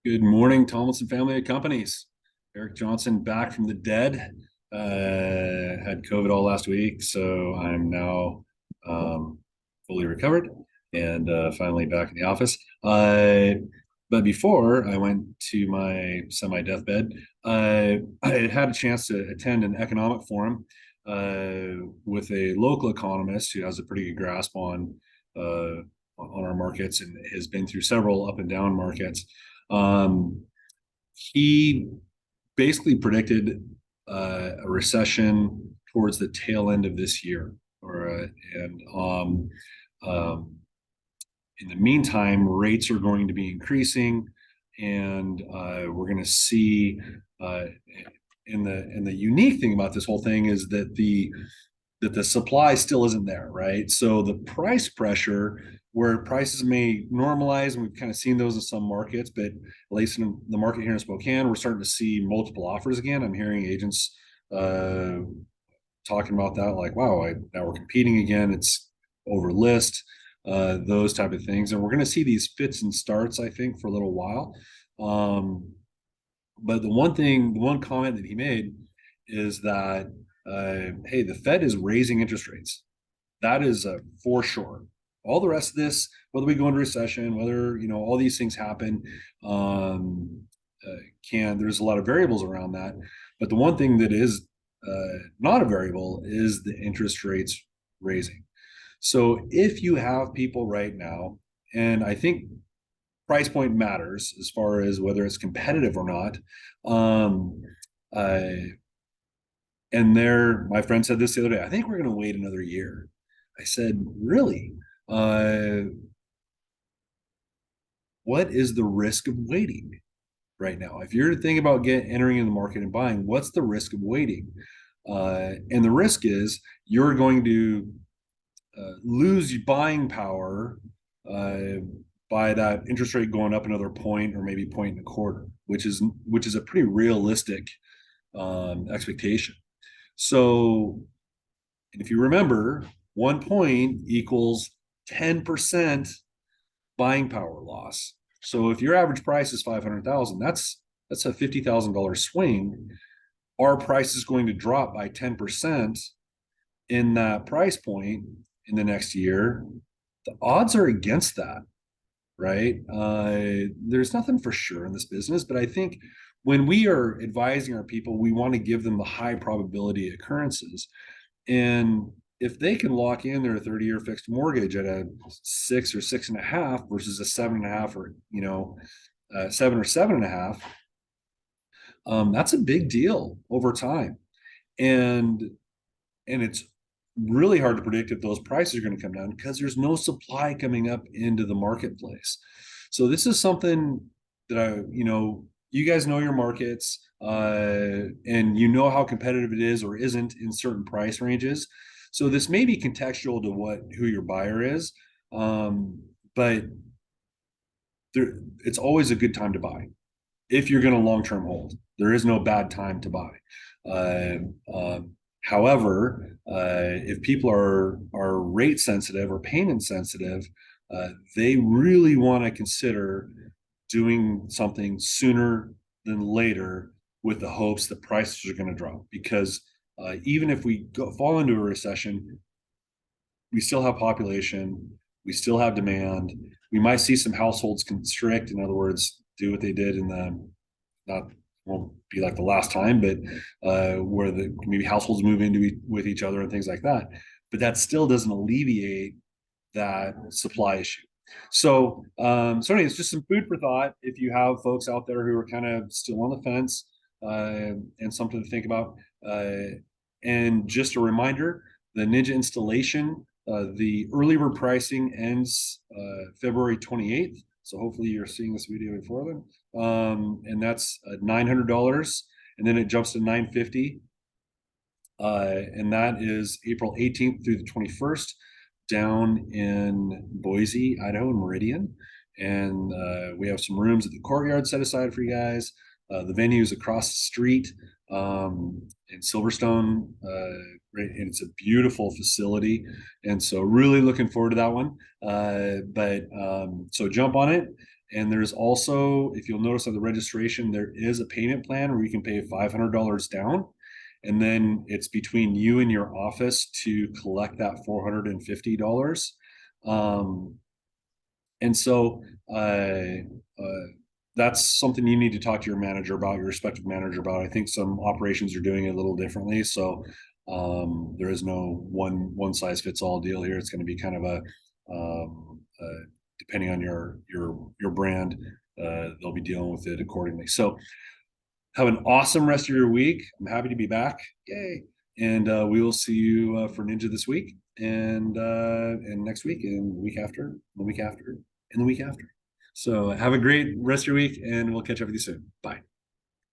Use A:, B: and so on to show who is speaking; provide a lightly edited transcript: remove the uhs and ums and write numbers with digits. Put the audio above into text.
A: Good morning, Tomlinson Family of Companies. Eric Johnson back from the dead. Had COVID all last week, so I'm now fully recovered and finally back in the office. But before I went to my semi-deathbed, I had a chance to attend an economic forum with a local economist who has a pretty good grasp on our markets and has been through several up and down markets. Um, he basically predicted a recession towards the tail end of this year, and um, in the meantime, rates are going to be increasing, and we're going to see. Uh, and the unique thing about this whole thing is that the supply still isn't there, right? So the price pressure, where prices may normalize, and we've kind of seen those in some markets, but at least in the market here in Spokane, we're starting to see multiple offers again. I'm hearing agents uh, talking about that, like, wow, now we're competing again. It's over list, those type of things. And we're going to see these fits and starts, I think, for a little while. Um, but the one comment that he made is that, hey, the Fed is raising interest rates. That is for sure. All the rest of this, whether we go into recession, whether all these things happen, um, there's a lot of variables around that. But the one thing that is not a variable is the interest rates raising. So if you have people right now, and I think price point matters as far as whether it's competitive or not. Um, uh, my friend said this the other day. I think we're going to wait another year. I said, really? Uh, what is the risk of waiting right now? If you're thinking about entering in the market and buying, what's the risk of waiting? And the risk is you're going to lose buying power uh, by that interest rate going up another point or maybe point and a quarter, which is a pretty realistic expectation. So if you remember, 1 point equals 10% buying power loss. So if your average price is 500,000, that's a $50,000 swing. Our price is going to drop by 10% in that price point in the next year. The odds are against that, right? There's nothing for sure in this business, but I think when we are advising our people, we want to give them the high probability occurrences. And if they can lock in their 30-year fixed mortgage at a 6 or 6.5 versus a 7.5, or 7 or 7.5, that's a big deal over time. And it's really hard to predict if those prices are going to come down because there's no supply coming up into the marketplace. So this is something that you guys know your markets, and you know how competitive it is or isn't in certain price ranges. So this may be contextual to who your buyer is, but it's always a good time to buy if you're going to long-term hold. There is no bad time to buy. However, if people are rate sensitive or payment sensitive, they really want to consider doing something sooner than later with the hopes that prices are going to drop. Because even if we fall into a recession, we still have population, we still have demand. We might see some households constrict, in other words, do what they did in the not won't be like the last time, but where maybe households move with each other and things like that. But that still doesn't alleviate that supply issue. So anyway, it's just some food for thought if you have folks out there who are kind of still on the fence, and something to think about. And just a reminder, the Ninja installation, the early bird pricing ends February 28th. So hopefully you're seeing this video before then. And that's $900, and then it jumps to $950. And that is April 18th through the 21st down in Boise, Idaho, and Meridian. And we have some rooms at the courtyard set aside for you guys. The venue is across the street in Silverstone, and it's a beautiful facility. And so, really looking forward to that one. But so jump on it And there's also, if you'll notice on the registration, there is a payment plan where you can pay $500 down. And then it's between you and your office to collect that $450. And so that's something you need to talk to your manager about, your respective manager about. I think some operations are doing it a little differently. So there is no one size fits all deal here. It's going to be kind of depending on your brand, they'll be dealing with it accordingly. So have an awesome rest of your week. I'm happy to be back. Yay. And we will see you for Ninja this week and next week and the week after, the week after, and the week after. So have a great rest of your week and we'll catch up with you soon. Bye.